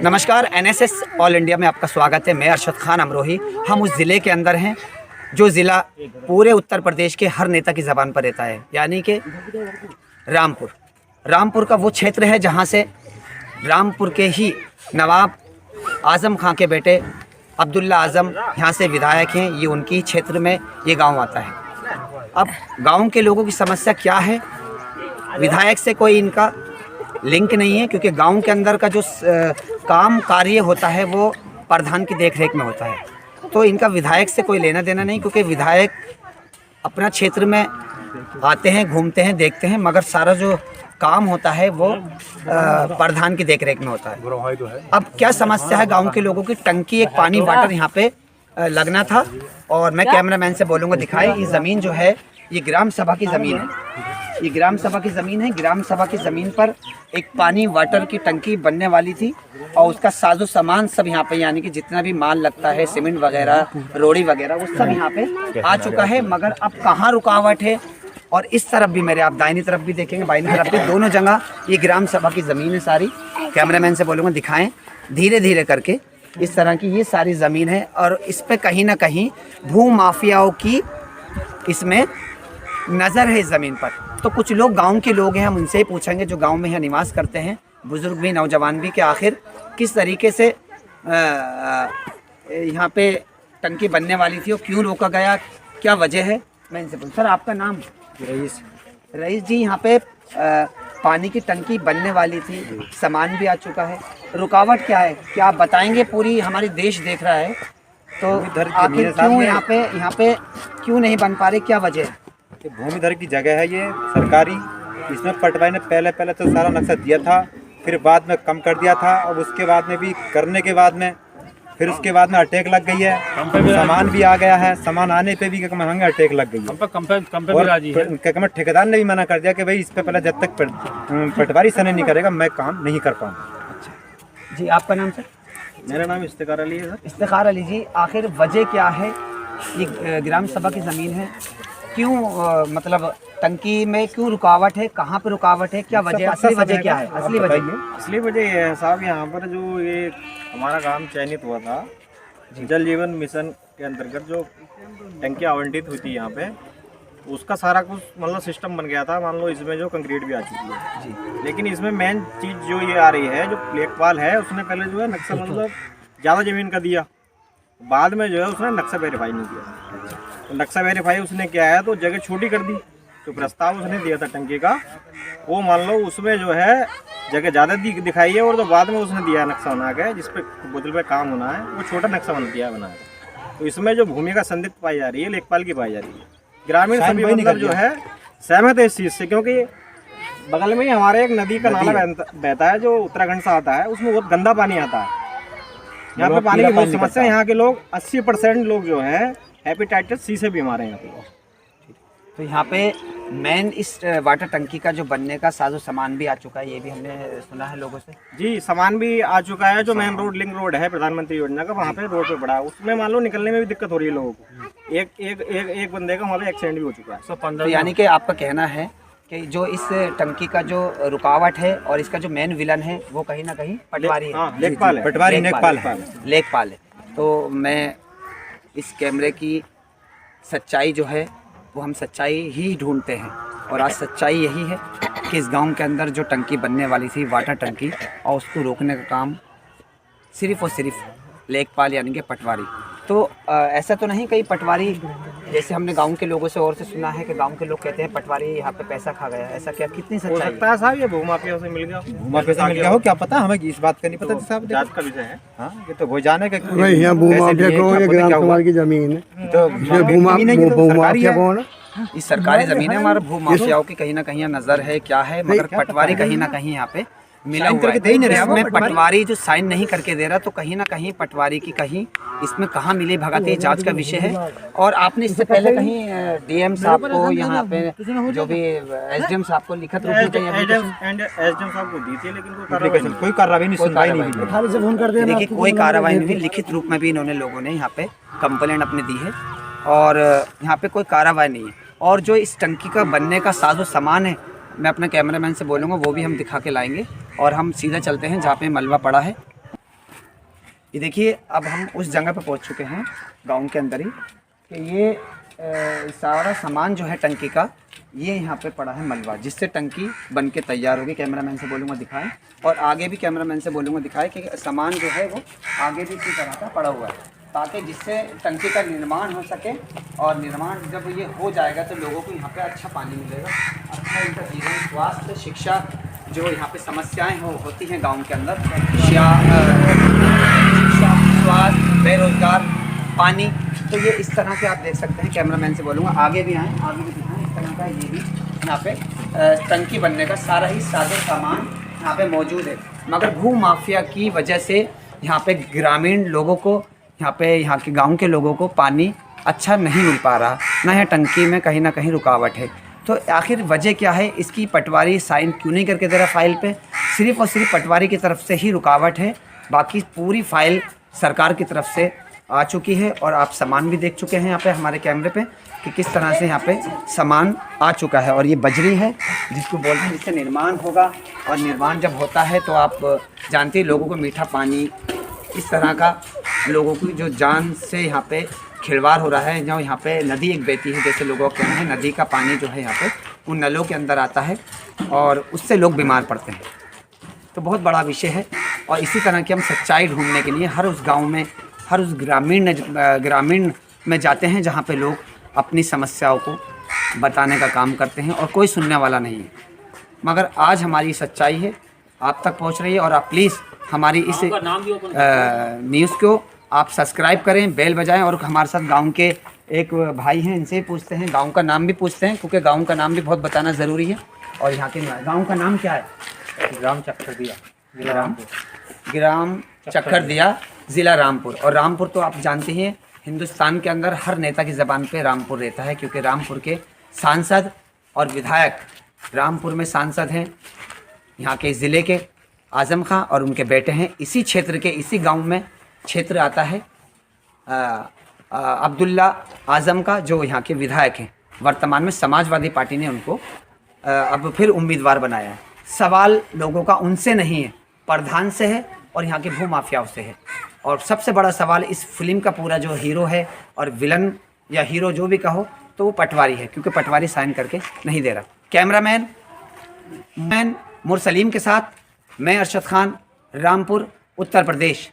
नमस्कार, NSS all India में आपका स्वागत है। मैं अरशद खान अमरोही। हम उस ज़िले के अंदर हैं जो ज़िला पूरे उत्तर प्रदेश के हर नेता की ज़बान पर रहता है, यानी कि रामपुर। रामपुर का वो क्षेत्र है जहां से रामपुर के ही नवाब आज़म खां के बेटे अब्दुल्ला आज़म यहाँ से विधायक हैं। ये उनकी क्षेत्र में ये गांव आता है। अब गांव के लोगों की समस्या क्या है? विधायक से कोई इनका लिंक नहीं है, क्योंकि गांव के अंदर का जो काम कार्य होता है वो प्रधान की देखरेख में होता है। तो इनका विधायक से कोई लेना देना नहीं, क्योंकि विधायक अपना क्षेत्र में आते हैं, घूमते हैं, देखते हैं, मगर सारा जो काम होता है वो प्रधान की देखरेख में होता है। अब क्या समस्या है गांव के लोगों की? टंकी, एक पानी वाटर यहाँ पे लगना था, और मैं कैमरामैन से बोलूँगा दिखाए। ये ज़मीन जो है ये ग्राम सभा की ज़मीन है। ये ग्राम सभा की ज़मीन है। ग्राम सभा की ज़मीन पर एक पानी वाटर की टंकी बनने वाली थी, और उसका साजो सामान सब यहाँ पे, यानी कि जितना भी माल लगता है, सीमेंट वगैरह, रोड़ी वगैरह, वो सब यहाँ पे आ चुका है। मगर अब कहाँ रुकावट है? और इस तरफ भी मेरे, आप दाहिनी तरफ भी देखेंगे, बाईनी तरफ भी, दोनों जगह ये ग्राम सभा की ज़मीन है सारी। कैमरामैन से बोलूँगा दिखाएँ धीरे धीरे करके। इस तरह की ये सारी ज़मीन है, और इस पर कहीं ना कहीं भू माफियाओं की इसमें नज़र है इस ज़मीन पर। तो कुछ लोग गांव के लोग हैं, हम उनसे ही पूछेंगे जो गांव में यहाँ निवास करते हैं, बुज़ुर्ग भी, नौजवान भी, कि आखिर किस तरीके से यहाँ पे टंकी बनने वाली थी और क्यों रोका गया, क्या वजह है। मैं इनसे पूछ, सर आपका नाम? रईस जी, यहाँ पे पानी की टंकी बनने वाली थी, सामान भी आ चुका है, रुकावट क्या है, क्या आप बताएंगे? पूरी हमारी देश देख रहा है, तो आखिर क्यों यहाँ पे क्यों नहीं बन पा रहे, क्या वजह है? भूमिधर की जगह है ये सरकारी। इसमें पटवारी ने पहले तो सारा नक्शा दिया था, फिर बाद में कम कर दिया था, और उसके बाद में भी करने के बाद में फिर उसके बाद में अटैक लग गई है। सामान भी आ गया है, सामान आने पे भी महंगा अटैक लग गई है। ठेकेदार ने भी मना कर दिया कि भाई इस पे पहले जब तक पटवारी सने नहीं करेगा मैं काम नहीं कर पाऊंगा। अच्छा जी, आपका नाम सर? मेरा नाम इफ्तिखार अली है सर। इफ्तिखार अली जी, आखिर वजह क्या है? ये ग्राम सभा की ज़मीन है, क्यों मतलब टंकी में क्यों रुकावट है, कहाँ पे रुकावट है, क्या वजह, असली वजह क्या है? असली वजह ये है साहब, यहाँ पर जो ये हमारा काम चयनित हुआ था जल जीवन मिशन के अंतर्गत, जो टंकी आवंटित हुई थी यहाँ पे, उसका सारा कुछ मतलब सिस्टम बन गया था। मान लो इसमें जो कंक्रीट भी आ चुकी है जी, लेकिन इसमें मेन चीज़ जो ये आ रही है, जो लेखपाल है, उसने पहले जो है नक्शा मतलब ज़्यादा ज़मीन का दिया, बाद में जो है उसने नक्शा वेरीफाई नहीं किया। तो नक्शा वेरीफाई उसने किया है तो जगह छोटी कर दी। जो प्रस्ताव उसने दिया था टंकी का, वो मान लो उसमें जो है जगह ज़्यादा दिखाई है, और तो बाद में उसने दिया नक्शा बना के जिस पे बोतल पे काम होना है, वो छोटा नक्शा बना दिया बनाया। तो इसमें जो भूमिका संदिग्ध पाई जा रही है, लेखपाल की पाई जा रही है। ग्रामीण सभी मतलब जो है सहमत है इस चीज़ से, क्योंकि बगल में ही हमारे एक नदी का नाला बहता है जो उत्तराखंड से आता है, उसमें बहुत गंदा पानी आता है। यहाँ पे पानी की बहुत समस्या है। यहाँ के लोग 80% लोग जो है हेपेटाइटिस सी से भी हमारे यहाँ पे। तो यहाँ पे मेन इस वाटर टंकी का जो बनने का साजो सामान भी आ चुका है, ये भी हमने सुना है लोगों से। जी, सामान भी आ चुका है। जो मेन रोड, लिंक रोड है प्रधानमंत्री योजना का, वहाँ पे रोड पे पड़ा है, उसमें मान लो निकलने में भी दिक्कत हो रही है लोगों को। एक बंदे का वहाँ पे एक्सीडेंट भी हो चुका है। तो यानी कि आपका कहना है कि जो इस टंकी का जो रुकावट है और इसका जो मेन विलन है वो कहीं ना कहीं पटवारी है, लेखपाल है। तो मैं इस कैमरे की सच्चाई जो है वो हम सच्चाई ही ढूंढते हैं, और आज सच्चाई यही है कि इस गांव के अंदर जो टंकी बनने वाली थी, वाटर टंकी, और उसको रोकने का काम सिर्फ़ और सिर्फ लेखपाल यानी कि पटवारी। तो ऐसा तो नहीं कहीं पटवारी, जैसे हमने गांव के लोगों से और से सुना है कि गांव के लोग कहते हैं पटवारी यहाँ पे पैसा खा गया, ऐसा क्या, कितनी सच्चाई हो सकता है साहब? ये भूमाफिया से मिल गया, भूमाफिया से मिल गया हो, क्या पता, हमें इस बात का नहीं पता साहब। जांच का विषय है। हाँ, ये तो हो जाने का भूमाफिया को, ये ग्राम समाज की जमीन है, तो भूमाफिया कौन है? ये सरकारी जमीन है हमारा। भू माफियाओं की कहीं ना कहीं नजर है, क्या है, मगर पटवारी कहीं ना कहीं यहाँ पे मिला हुआ है। इसमें पटवारी जो साइन नहीं करके दे रहा, तो कहीं ना कहीं पटवारी की कहीं इसमें कहाँ मिली भगत, ये जांच का विषय है। और आपने इससे पहले कहीं डीएम साहब को, यहाँ पे जो भी एसडीएम साहब को लिखित रूप में दी थी, लेकिन कोई कार्रवाई नहीं, सुनवाई नहीं। देखिए, कोई कार्रवाई नहीं, लिखित रूप में भी इन्होंने लोगों ने यहाँ पे कंप्लेंट अपनी दी है, और यहाँ पे कोई कार्रवाई नहीं है। और जो इस टंकी का बनने का साजो सामान है, मैं अपने कैमरामैन से बोलूँगा वो भी हम दिखा के लाएंगे, और हम सीधा चलते हैं जहाँ पे मलबा पड़ा है। ये देखिए अब हम उस जगह पर पहुंच चुके हैं गांव के अंदर ही कि ये सारा सामान जो है टंकी का ये यहाँ पे पड़ा है मलबा, जिससे टंकी बन के तैयार होगी। कैमरामैन से बोलूँगा दिखाएं, और आगे भी कैमरामैन से बोलूँगा दिखाएं कि सामान जो है वो आगे भी इसी तरह का पड़ा हुआ है, ताकि जिससे टंकी का निर्माण हो सके। और निर्माण जब ये हो जाएगा तो लोगों को यहाँ पे अच्छा पानी मिलेगा, अच्छा इनका जीवन, स्वास्थ्य, शिक्षा, जो यहाँ पे समस्याएं होती हैं गांव के अंदर, शिक्षा, स्वास्थ्य, बेरोजगार, पानी, तो ये इस तरह के आप देख सकते हैं। कैमरामैन से बोलूँगा आगे भी आएँ, आगे भी दिखाएँ। इस तरह का ये भी यहाँ पे टंकी बनने का सारा ही साजो सामान यहाँ पे मौजूद है, मगर भू माफिया की वजह से यहाँ पे ग्रामीण लोगों को, यहाँ के गांव के लोगों को पानी अच्छा नहीं मिल पा रहा, ना है टंकी में कहीं ना कहीं रुकावट है। तो आखिर वजह क्या है? इसकी पटवारी साइन क्यों नहीं करके दे रहा फाइल पे? सिर्फ़ और सिर्फ पटवारी की तरफ से ही रुकावट है, बाकी पूरी फाइल सरकार की तरफ से आ चुकी है। और आप सामान भी देख चुके हैं यहाँ पे हमारे कैमरे पे कि किस तरह से यहाँ पे सामान आ चुका है। और ये बजरी है जिसको बोलते हैं, जिससे निर्माण होगा, और निर्माण जब होता है तो आप जानते हैं लोगों को मीठा पानी, इस तरह का लोगों की जो जान से यहाँ पे खिलवाड़ हो रहा है। जो यहाँ पे नदी एक बहती है, जैसे लोगों का कहना है, नदी का पानी जो है यहाँ पे उन नलों के अंदर आता है और उससे लोग बीमार पड़ते हैं। तो बहुत बड़ा विषय है, और इसी तरह की हम सच्चाई ढूंढने के लिए हर उस गांव में, हर उस ग्रामीण में जाते हैं जहाँ पे लोग अपनी समस्याओं को बताने का काम करते हैं और कोई सुनने वाला नहीं है। मगर आज हमारी सच्चाई है, आप तक पहुँच रही है, और आप प्लीज़ हमारी इस न्यूज़ को आप सब्सक्राइब करें, बेल बजाएं। और हमारे साथ गांव के एक भाई हैं, इनसे ही पूछते हैं, गांव का नाम भी पूछते हैं, क्योंकि गांव का नाम भी बहुत बताना ज़रूरी है। और यहाँ के गांव का नाम क्या है? ग्राम चक्करदिया, जिला रामपुर। ग्राम चक्करदिया, ज़िला रामपुर। और रामपुर तो आप जानते हैं हिंदुस्तान के अंदर हर नेता की ज़बान पे रामपुर रहता है, क्योंकि रामपुर के सांसद और विधायक रामपुर में सांसद हैं यहाँ के ज़िले के आज़म खां, और उनके बेटे हैं। इसी क्षेत्र के, इसी गांव में क्षेत्र आता है अब्दुल्ला आज़म का, जो यहाँ के विधायक हैं। वर्तमान में समाजवादी पार्टी ने उनको अब फिर उम्मीदवार बनाया है। सवाल लोगों का उनसे नहीं है, प्रधान से है और यहाँ के भू माफियाओं से है। और सबसे बड़ा सवाल इस फिल्म का पूरा जो हीरो है और विलन या हीरो जो भी कहो, तो वो पटवारी है, क्योंकि पटवारी साइन करके नहीं दे रहा। कैमरामैन मुरसलीम के साथ मैं अरशद खान, रामपुर, उत्तर प्रदेश।